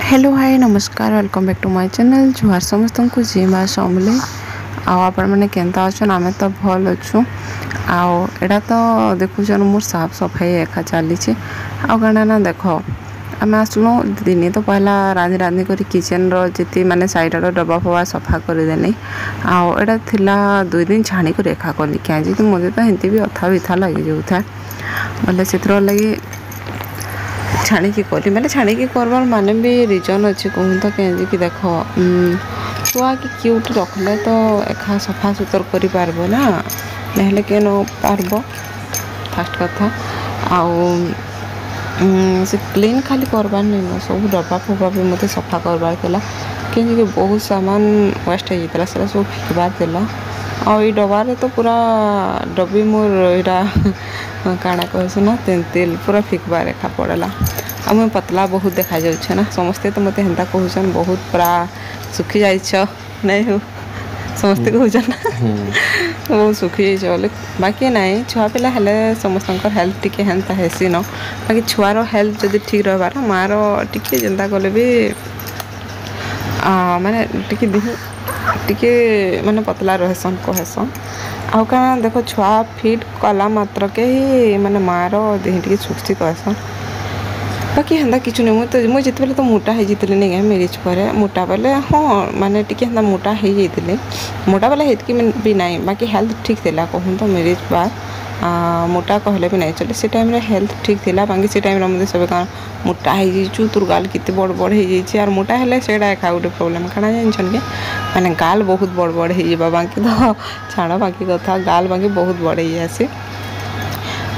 Hello hi नमस्कार welcome back to my channel जुहार समस्त को जी माँ समले आपण मैंने केन्ता अच्छन आम तो भल अच्छु आड़ा तो देखुन मोर साफ सफाई एका चली आना ना देख आम आसलु दिन तो पहला रांधि रांधि कर किचेन री माने साइड डब्बा फबा सफा करदेली आड़ा थिला 2 दिन छाणी कर एका कली क्या मुझे तो एमती भी अथा बिथा लगी जाऊे बोले से लगी छाणिकी कली मैंने छाणिकी करवार माने भी रिजन अच्छे कहूँ तो कहीं देख छुआ कि क्यूट रखले तो एका सफा सुतर कर पारब ना नहले के न पारब फास्ट कथा से क्लीन खाली करवार नहीं सब डब्बा फब्बा भी मत सफा करवार कहीं बहुत सामान वेस्ट होता है सब फिकबार देला आई डबारे तो पूरा डब्बी मोर यहाँ काଣା कहस ना तेल पूरा फिकबार एका पड़ेला आ मैं पतला बहुत देखा जाऊे ना समस्ते तो मत हेन्ता कहन बहुत पूरा सुखी जाइछ नहीं हो समस्ते कहन बहुत सुखी जाइछ बोले बाकी नहीं छुआ पिला हेले समस्त हेल्थ टिके हेन्ता हेसी न बाकी छुआर हेल्थ जदि ठीक रहार मार टिके जेन्ता कले भी माने टिके देह टिके माने पतला रहसन कहसन आउ क्या देख छुआ फिट कला मात्र के ही माने मार देह टिके सुखी कहसन बाकी हेन्ता किछु नहीं मुझे जिते बेले तो मोटा हो जाती नहीं मेरेज पर मोटा बेले हाँ माने टिके हेन्ता मोटा हो जाती मोटा बेले हेतकी भी नहीं बाकी हेल्थ ठीक थिला कहूँ तो मेरेज बाद मोटा कहले भी नहीं चले से टाइम रे हेल्थ ठीक थिला बाकी से टाइम रे सब कौन मोटा हो जाइछु तोर गाल केते बड़ बड़ हो जाइछि और मोटा हेले सेडा एका गोटे प्रॉब्लम काना जानछन के माने गाल बहुत बड़ बड़ हो जाबा बाकी तो छाड़ बाकी कथा गाल बाकी बहुत बड़ हो जासी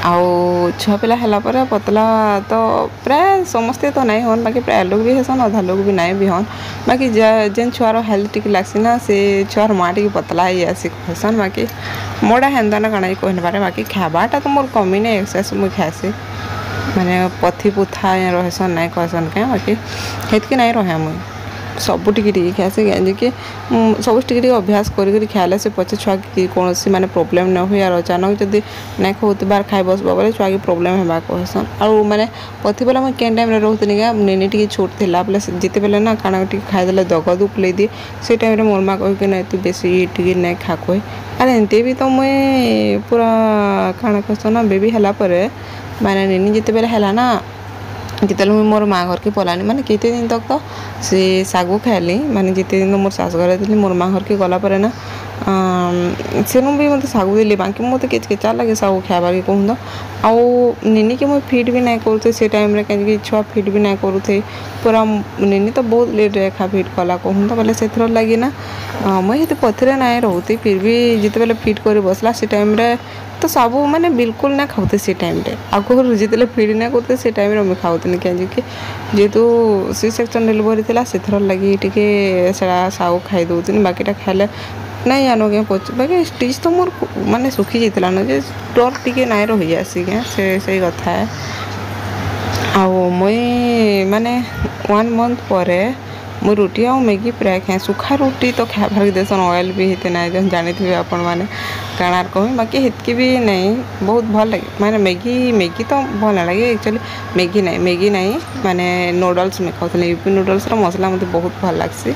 आउ छुआ पिला है पतला तो प्राय समस्ते तो नहीं हन बाकी प्राय लोग भी हेसन अधा लोग भी नहीं भी हन बाकी जेन छुआर हेल्थ टिके लागसी ना से छुआर माँ टिके पतला ही आसी कहसन बाकी मोड़ा हेन्ता ना कଣା कहन पारे बाकी खाबाटा तो मोर कमी नहीं एक्सरसाइज मुझे खासी माने पथी पुथा रहसन नहीं कहसन क्या बाकी हेतकी नहीं रहे मुझे सब टिके खासी कि सब टिके अभ्यास कर खाले से पचे छुआ कि कौन सी माने प्रॉब्लम न हुए और अचानक जब नहीं खाऊबार खाई बसबा बोले छुआ की प्रॉब्लम है कहसन और माने पथी बेला मुझे केन टाइम रोनी क्या नेनी टी छोट थिला बोले जिते बेले ना काना टी खाईदे दग दुख ले दिए से टाइम मोर माँ कह ना तू बेसी टी नहीं खा कहे अरे एमती भी तो मुई पूरा काना कहसन ना बेबी है माने नेनी जिते बेले है ना जिते मुझे मोर माँ घर के पलानी माने केते दिन तक तो से सागु खाइली माने जिते दिन तो मोर सास घर थी मोर माँ घर के गला पर ना सेनु भी मत सागु देली बाकी मत केचा लगे सागु खाइबा के कहूँ तो आउ निनी के मुझे फिट भी नहीं करूँ से टाइम रे कहीं छुआ फिट भी नहीं करूँ पूरा निनी तो बहुत लेट रेखा फिट कला कहूँ तो बोले से लगी ना मुझे पथरे नहीं रोती फिर भी जिते बेले फिट कर बसला से टाइम रे तो सब माने बिल्कुल ना खाते से टाइम रे आगुरी जिते फिट ना करते से टाइम रे मुझे खाऊनी कहीं जेहेतु सी सेक्शन डिलीवरी थी से लगी टिके सागु खाई दूसरी बाकीटा खाइले नहीं जानो क्या पच बाकी स्टिच तो मोर माने सुखी जाता ना जे डर टिके नहीं रही आसी क्या से कथा है आउ मुई माने 1 मंथ पर मु रुटी आ मैगी प्राय खाए सुखा रुटी तो खाबार देसन ऑयल भी होते ना जानी थे आपण मैंने काणार कह बाकी हेतकी भी नहीं बहुत भल लगे माने मैगी तो भल ना लगे एक्चुअली मैगी नहीं माने नूडल्स में खाऊँ यूपी नूडल्स मसला मत बहुत भल लगसी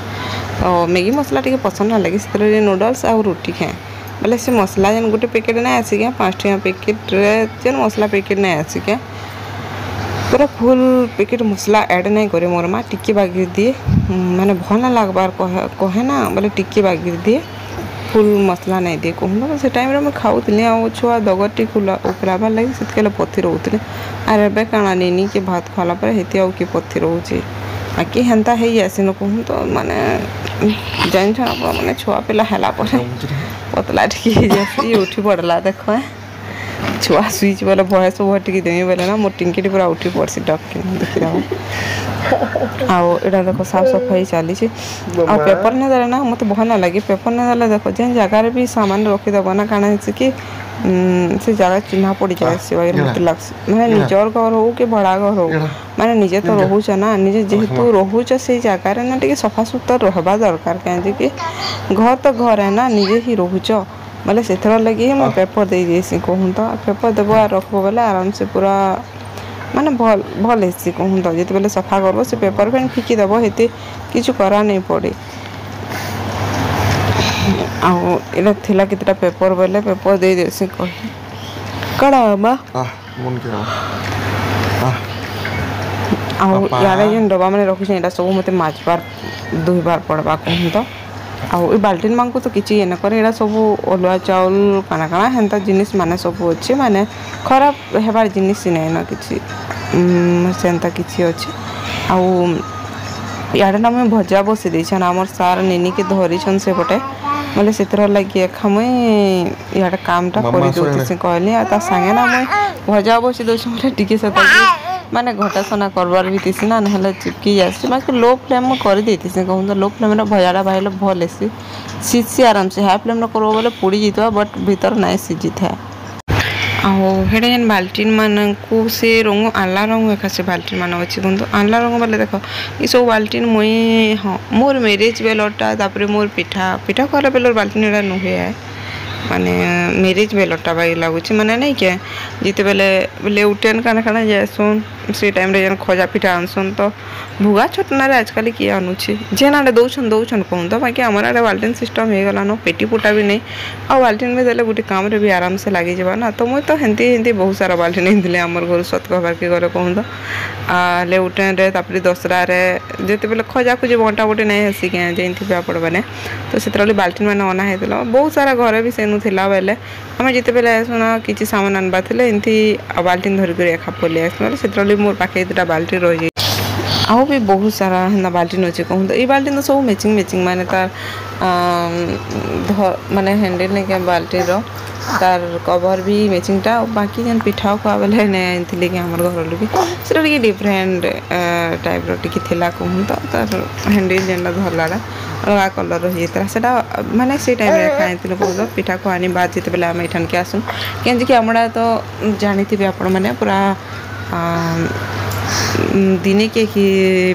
तो मैगी मसला टी पसंद ना लगे से नूडल्स आ रुटी खाए बोले से मसला जेन गोटे पैकेट नहीं आसी क्या 5 टଙ୍କା पैकेट जेन मसला पैकेट नहीं आसी क्या पूरा फुल पैकेट मसला ऐड नहीं करे मोर माँ टिके बागिर दिए माने भल ना लगबार कहे ना बोले टिके बागिर दिए फुल मसला नहीं दिए कहूँ से टाइम मैं खाऊली आ छुआ दगर टी उखराबार लगे से पथी रोते आर एवं काଣା नेनी के भात खाला हेती आउ कि पथी रोचे बाकी हेन्ता है आसीन कहूँ तो माने जान मैंने छुआ पिला है पतला टी उठी पड़ला देख छुआ सुईच बोले भयस भर टिके देमी बोले ना मोर टिंकी पूरा उठी पड़सी डक देखा आड़ा देख साफ सफाई चली आ पेपर नहीं देले ना मत भल ना लगे पेपर नहीं देले देख जेन जगार भी सामान रखीदेव ना काଣା कि से जगह चिन्हा पड़ जाए से मत लगे मैंने निजर घर हो कि भड़ा घर हो माने निजे तो रोच ना निजे जेहेतु रोच से जगार ना टे सफा सुतर रहा दरकार कहीं घर तो घर है ना निजे ही रोच बोले से लगे मैं पेपर दे देसी कहूँ तो पेपर देव रखब बोले आराम से पूरा माने भल हेसी कहूँ तो जिते बेले सफा करब से पेपर पेन फिकी देव हेते किछु करा नहीं पड़े आउ एला थिला कितटा पेपर बेले पेपर दे दे से कह कड़ा बा मन के आउ यारे जेन डबा माने रखि एटा सब मते माछबार दुईबार पड़बा कहूँ तो आउ ए बाल्टीन मांको तो किछि एना करे एटा सब ओलुआ चाउल काना काना हेंता जिनिस माने सब अछि माने खराब हेबार जिनिस नै ना किछि सेंता किछि अछि आउ याडे ना मैं भजा बसी देछन हमर सार नेनी के धरि छन से पटे बोले सेतर लगी खमै याडे कामटा करि दोति से कहली आ ता संगे ना मैं भजा बसी दोछ मोरे टिके से माने घटा सना करबार भी तिसी ना नहले चिपकी जासी बाकी लो फ्लेम में कर देती से कहूँ तो लो फ्लेम में भजाड़ा भाईले भल हेसी सीसी आराम से हाई फ्लेम में करबो बोले पुड़ी जीतवा बट भीतर नाइ सीजी था आउ हेडे जेन बाल्टीन मानकु से रंग आला रंग एका से बाल्टीन मान अछि बंधु आला रंग बोले देखो ई सब बाल्टीन मुई हां मोर मैरिज बेलटा तापरे मोर पिठा पिठा करे बेलर बाल्टीन एडा नुहे है माने मैरिज बेलटा बाई लागुच माने नहीं के जिते बेले लेउटेन काना काना जायसुन से टाइम रे जन खोजा पिठा आनसुन तो भुगा छटना रे आजकल की आनुछि जेनाडे दौछन कहूँ तो बाकी हमारा आडे बाल्टीन सिस्टम हे गला न पेटी पुटा भी नहीं आ बाल्टीन में देले गुटी काम रे भी आराम से लागी जबा ना तो मुई तो हेंती बहुत सारा बाल्टीन हिंदिले हमर घर सत कहबार के गरे कहूँ तो लेउटेन रे तापरी दसरा रे जेते बेले खोजा खुजी बंटा बटी नहीं हसी के जेंती पे पड़ बने तो सेतरली बाल्टीन माने अना हेतला बहुत सारा घरे भी सेनु थिला बेले हमें जिते बेले सुना किछि सामान अनबा थिले एंती बाल्टीन धरि कर एखा पले आसले सेतरली मोर पाखे दुटा बाल्टी रह जाय आउ भी बहुत सारा हेना बाल्टीन अछि कहूँ तो ई बाल्टीन तो सब मैचिंग माने तार माने हैंडल नहीं के बाल्टी रो तार कवर भी मैचिंग टा बाकी जन पिठाओ को बेले ने आनथिले कि हमर घर लोग सेटा के डिफरेंट टाइप रो टिकी थिला कहूँ तो तार हैंडल जेनला धरलाडा अलग कलर रही सेटा माने से टाइम रे खाइथिले बहुत पिठा को आनी बाद जिते बेले हम एठन के आसुन केंज कि हमरा तो जानिथिबे आपण माने पूरा दिने के ही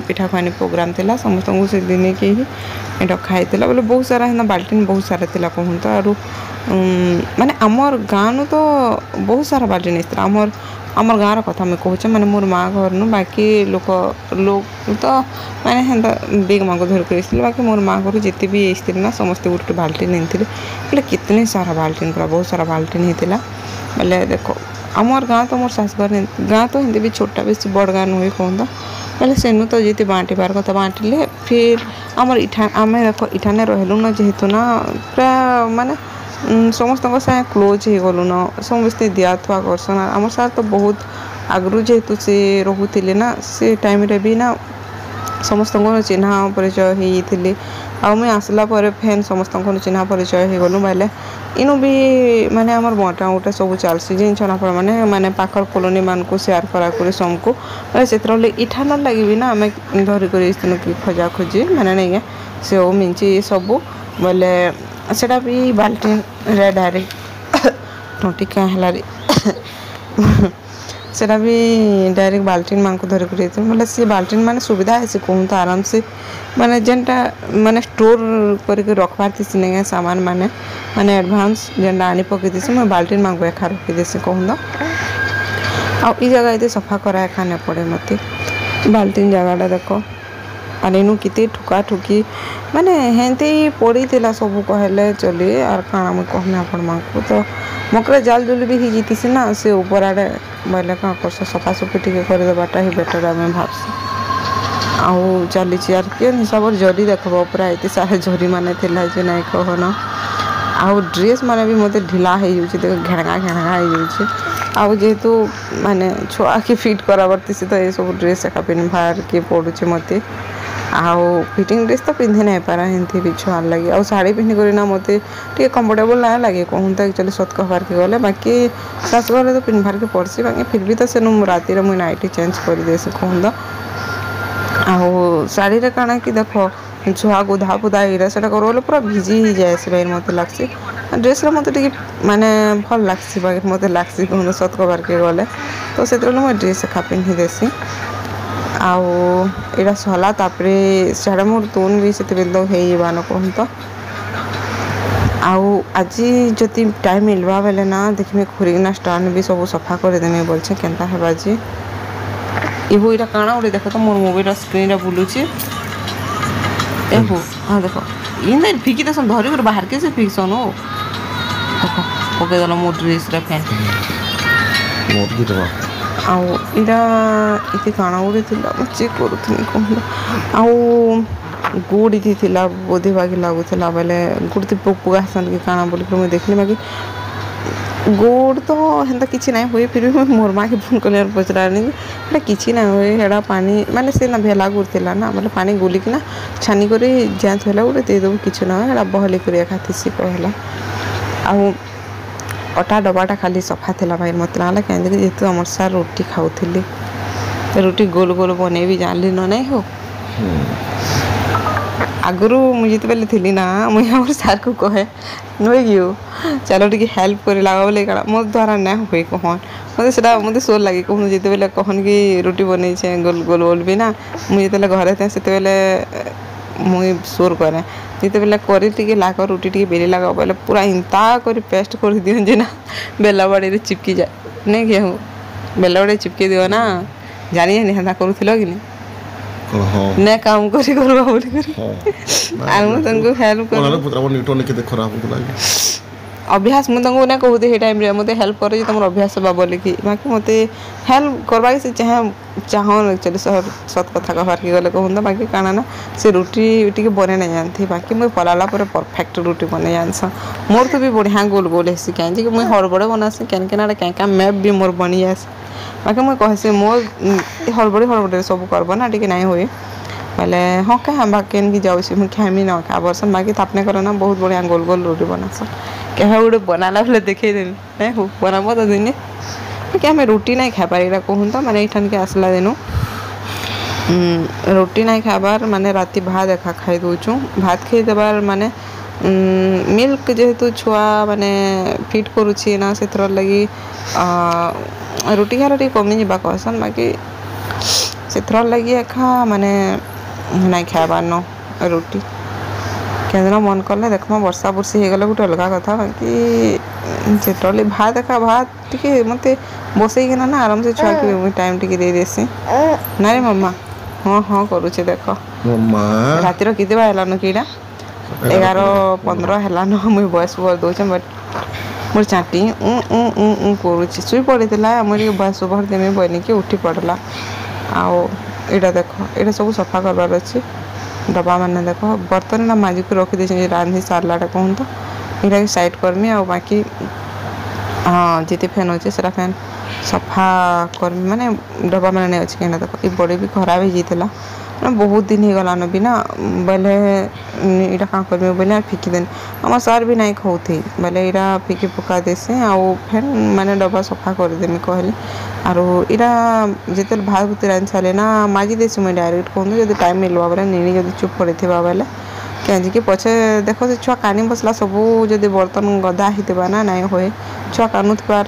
पिठा खानी प्रोग्राम थिला समस्त को से दिने के ही एटा खाइथिला बोले बहुत सारा हेना बाल्टीन बहुत सारा थिला कहूँ तो आरु माने हमर गाँव तो बहुत सारा बाल्टीन इस्त्रा हमर गाँव कथा मैं कहूँ माने मोर माँ घर नु बाकी लोग तो माने हेंता बेग माँ को धर कर बाकी मोर माँ घर जिते भी आसते ना समस्ते गोटे बाल्टीन आनते बोले कितने सारा बाल्टीन पूरा बहुत सारा बाल्टीन होता बोले देखो आमर गाँ तो मोर शाशुघर गाँ तो हिंदी भी छोटा बेसी बड़ गाँ नुहे कहूँ तो बोले सेनु तो जीते बांटिबार कथा बांटिले फिर आमर इठा आम देखो इठाने रहलु ना जेहेतु ना प्राय माने समस्त साथ क्लोज हो गलु न समस्ते दिया थुआ करसन आम सार तो बहुत आगु जेहेतु से रोते ना से टाइम रे भी ना समस्त चिन्हा परिचय होती आ मुई आसला पर फेन समस्त चिन्हा परिचय हो गलु बोले इनु भी माने आमर बटा उटा सब चलसी जिन छनापड़ माने माने पाखर कॉलोनी मान को शेयर करा कर समको बोले से इठा न लगी भी ना आम धरिक कि खोजा खोजी माने नहीं से ओ मिंची सब बोले सेटा भी बाल्टीन रे डायरेक्ट टोटी क्या है सेटा भी डायरेक्ट बाल्टीन मान को धर कर बोले सी बाल्टीन माने सुविधा है से कहूँ तो आराम से माने जेनटा माने स्टोर करके रखबार थी नहीं सामान माने माने एडवांस जेनटा आनी पकई थी मैं बाल्टीन मान को एखा रखी देसी कहूँ तो आ जगह ये सफा करा एखा नहीं पड़े मत बाल्टीन जगह देखो और इनू किते ठुका ठुकी माने हेंते ही पड़ी थिला सब कहले चली आर काना मैं कहना आपण मां को तो मकरे जाल जुल भी ही जीती से ना से ऊपर आड़े बोले का कर सफा सफी टिके कर देबाटा ही बेटर आम भावसी आउ चली यार के हिसाब से जरी देखब पूरा एते सारे जरी माने थिला जे नहीं कहना आउ ड्रेस माने भी मते ढिला हो जाउछि घेणगा हो जाउछि आउ जेहेतु माने छुआ के फिट कराबरती से तो ये सब ड्रेस एका पिन बाहर के पड़ुछि मते आउ फिटिंग ड्रेस तो पिंधे नहीं पारा हेंती भी छुआ लगे आउ साड़ी पिंधि करना मते टे कंफर्टेबल ना लगे कहूँ तो एक्चुअली सत कहबार के गले बाकी शाशुघर तो पिंधबार के पड़सी बाकी फिर भी तो से राति मुझे नाइटी चेंज कर दे से कहूँ तो आउ साड़ी रे काना कि देखो छुआ गुधा पुधा इरा से कर पूरा भिजी ही जाए से भाई मत लगसी ड्रेस रे मत माने भल लगसी बाकी मत लगसी कहूँ सत कहबार के गले तो से मुझे ड्रेस एका पिंधि देसी आउ एटा सहला तापरे साढ़े मोर तोन भी से तो हेबान कहूँ तो आउ आज जदि टाइम मिलवा बेले ना देखिए खुरीना स्टांड भी सब सफा कर देमे बोलछे केनता हेबा जी एहो इटा काଣା गोटे देख तो मोर मोबाइल स्क्रीन बुलूची एहो हाँ देख इन फिकी देसन धरी कर बाहर के से फिक्सन हो देख पके दल मो ड्रेस रे फैन मोर की दबा आउ इटा इति काଣା गोटे थिला मैं चेक करूथनी कहला आउ गुड़ इति थिला बोधे बाकी लागुला बेले गुड़ ती पुगासन कि काଣା बोल मुझे देखली बाकी गोड़ तो हेन्ता किसी ना हुए फिर भी मोर माँ के फोन कर पचरानी किसी ना हुए हेड़ा पानी माने से ना भेला गुड़ला ना मतलब पानी गुलिक ना छानी कर जाँच है गोटे देदेबू कि ना हेड़ा बहली कर खाती सी कहला आउ अटा डबाटा खाली सफा थिला भाई मत ना कहीं जेहेतु आम सार रोटी खाऊली रोटी गोल गोल बन भी जानली न नहीं हो आगु मुझे बेले थी ना मुझे सार को कहे नुए कि चलो टी हेल्प कर लगा बोले क्या मो द्वारा ना हुए कहन मत मत सोर लगे कहूँ जिते बेले कहन कि रोटी बनई गोल गोल गोल भी ना मुझे घरे थे से मुई सोर करे जिते बेले कर लाग रोटी टी बेली लगा बोले पूरा इंता कर पेस्ट कर दिए ना बेला बाड़ी चिपकी जाए नहीं कि हूँ बेला बाड़ी चिपकी दियो ना जानी जानी हेन्ता करूल कि नहीं ने काम करी करबा बोली करी आनु तंको हेल्प कर पुत्रा न्यूटन के खराब हो लागे अभ्यास मु तंको ने कहू हे टाइम रे मते हेल्प करे तमर अभ्यास बा बोले कि बाकी मते हेल्प करबा से चाहन एक्चुअली सत कथा कहबार के गले कहूँ तो बाकी काना ना से रोटी टी बने नहीं जानती बाकी मुझे पलाला पर परफेक्ट रोटी बने जानस मोर तो भी बढ़िया गोल गोल हेसी कहीं मुझे हड़बड़े बनासी क्या क्या मैप भी मोर बनी जाए बाकी मुझे कहसी मोर हड़बड़े सब करब ना टी ना हुए बोले हाँ क्या बाकी की जाऊँगी मुझे खामी न खा बरसन बाकी तापने कर ना बहुत बढ़िया गोल गोल रोटी बनास क्या गोटे बनाला बोले देखे देनी नहीं हो बनाब तो दिने क्या हमें रोटी नहीं खा पार कहूँ तो मैंने ये के आसला दिनू रोटी नहीं खाबार माने राति भात एका खाई दौचु भात खाई देबार माने मिल्क जेहेतु छुआ माने फिट करुच्छी ना से लगी रोटी खार टी कमी जा कहसन बाकी से लगी एका माने नहीं खाबार न रोटी क्या मन कले देखमा वर्षा बुर्षी हो गले गोटे अलग कथा बाकी से भात एका भात टी मत बसईकिना ना आराम से छुआ के टाइम टी दे देसी ना रे मम्मा हाँ हाँ करुचे देख रातिर किते बाहलान कि 11:15 है मुझे बयस ओवर दौचे बट मोर चाटी करुचे शुई पड़ा मुझे बयस ओवर देमी बनी कि उठी पड़ला आओ यहाँ देख ये सब सफा करवार अच्छी डब्बा मैंने देख बर्तन ना माजिक रखी रांधि सारा कहूँ तो यहाँ साइड करमी आ बाकी हाँ जिते फैन अच्छे से फैन सफा करमी माने डब्बा मैंने नहीं अच्छे कहीं देख ये बड़ी भी खराब हो जाता बहुत दिन हो गलान भी ना बोले यहाँ क्या करमी बोले फिकी देनी आम सार भी नहीं खाऊथी बोले यहाँ फिकी पका देसी आउ फेन मैंने डब्बा सफा करदेमी कहली आरो यहाँ जिते भात भूत रांधि सारे ना माजी देसी मुझे डायरेक्ट कहूँ जब टाइम मिलवा बोले नीनी जब चुप पड़ी बोले कहीं कि पछे देख से छुआ कानी बसला सबू जब बर्तन गदा होता ना नहीं हुए छुआ कानुवा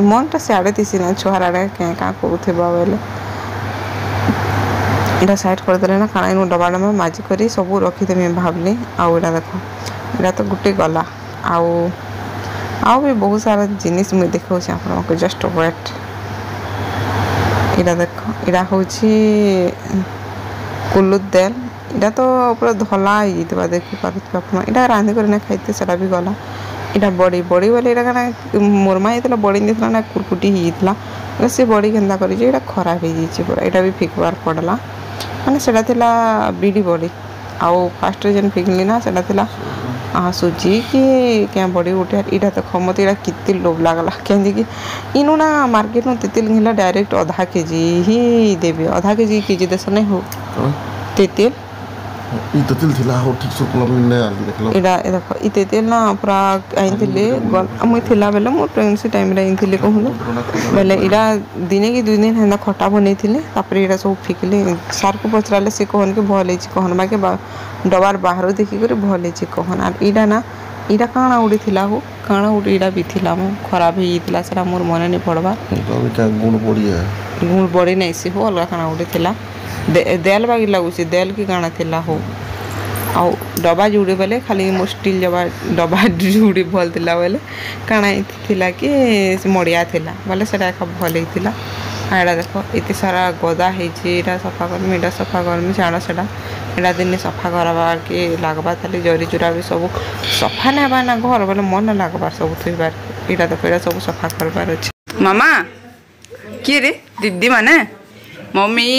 मनटा सियाड़े थी ना छुआर आड़े क्या क्या करूबा बोले यहाँ साइड करदे ना खाना इन डब्बा डब्बा माजिक सब रखीदेमी भावली आउ यहाँ देख यहाँ तो गोटे गला आउ भी बहुत सारा जिनिस मुझे देखा आपको जस्ट वेट यहाँ देख यहाँ हूँ कुल्लू तेल यहाँ तो पूरा धला हो देखिपार यहाँ रांधि कर खाई से भी गला यहाँ बड़ी बड़ी बोले यहाँ क्या मोरमा होता बड़ी देता ना कुरकुटी होता से बड़ी केन्ता कर खराब हो पूरा यहाँ भी फिकबार पड़ला माने सेटा थिला बीड़ी बड़ी आउ फास्ट जेन फिकली ना सेटा थिला सुजी कि क्या बड़ी गोटे यहाँ देख मत यहाँ कितनी लोभ लगला कहीं इनू ना मार्केट में तेतिल घिला डायरेक्ट आधा केजी ही देवी आधा केजी देश नहीं हो तेतिल तेतिल थिला हो ठीक से मतलब ने आली देखला इडा देखो इ तेतिल ना पूरा आइनथिले मुई थिला बेले मो प्रेगनेंसी टाइम रे आइनथिले कहूँ बेले इडा दिने की 2 दिन हेना खटा बनै थिले तापर इडा सब फिकले सार को पचराले से कहन के भल हेछि कहन बाके डबार बाहर देखि कर भल हेछि कहन आ इडा ना इडा काना उडी थिला हो काना उडी इडा भी थिला मो खराब ही थिला सेरा मोर मन नहीं पड़बा तो क्या गुण बड़ी नहीं से हो अलग काना उडी थिला देल बागी लगुच देल की काना थिला हो आउ डब्बा जुड़ी बेले खाली मो स्टील जबा डब्बा जुड़ी भल थिला बेले काना थिला कि मड़िया थिला बोले सेटा भल हिथिला एटा देख इतने सारा गदा है सफा करमी एटा सफा करमी छाड़ से दिन सफा करवार के लगवा ताली जरी जुरा भी सब सफा नेबा ना घर बोले मन लगवार सब थोबार यहाँ देख ये सब सफा करवार अच्छे। मामा किए रे दीदी माने मम्मी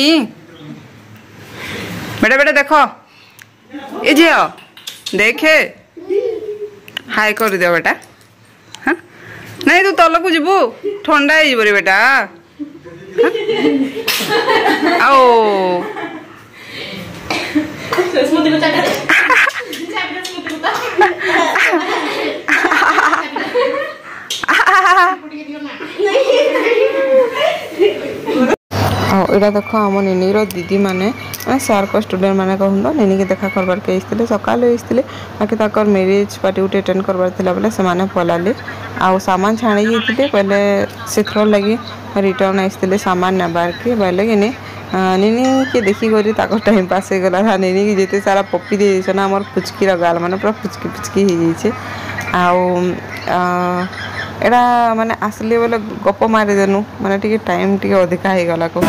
बेटा बेटा देख ये झील देखे हाय कर दियो बेटा। हाँ नहीं तू तल को जीवु ठंडा हो बेटा। आओ यहाँ देख आम निनीर दीदी मैंने सार को स्टूडेंट मैंने कहूँ निनी के देखा करवार के आसते सकाल बाकी तक मैरिज पार्टी गोटे अटेंड करवार बोले से पलाले आउ सामान छाणी पहले से लगी रिटर्न आसते सामान नेबार के बोले कि निनी के देखिक टाइम पास हो गला निनी की जिते सारा पपी दे ना आम पुचकी गाल मैंने पूरा पुचकी पुचकी हो जाए एड़ा माने आसली बोले गप मारी देनु माने टिके टाइम टिके अधिका हो गला को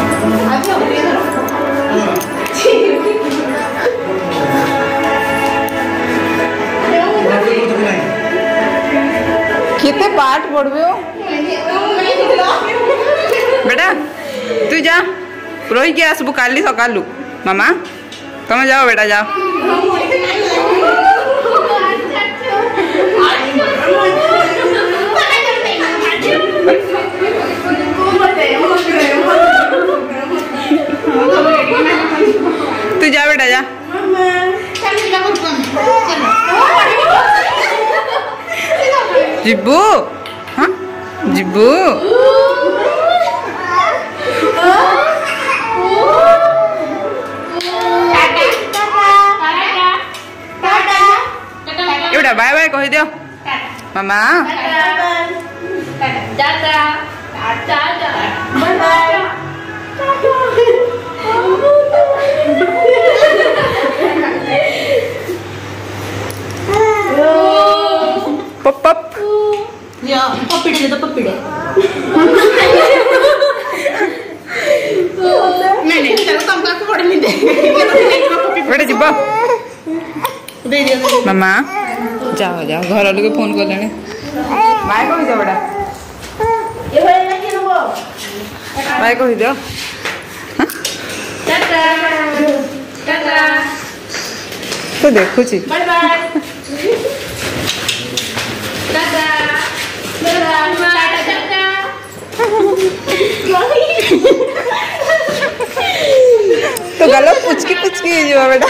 कितने पाठ पढ़बे हो बेटा तू जा रोही के आसबू काली सकालू मामा तुम जाओ बेटा जाओ। तू जा बेटा जा। जिब्बू हाँ जिब्बू एवटा बाय बाय कही दियो मामा। पप पप या पपीड़े तो पपीड़े नहीं चलो तुम का पड़ नहीं दे बेटा जिब्बा दे दियो मामा जाओ जाओ घर वाले को फोन कर लेने बाय कही दियो बेटा ये होए ना कि नो बाय कही दियो टाटा टाटा तो देखु छी बाय बाय टाटा टाटा टाटा तो गलो पुचकी पुचकी जो बेटा।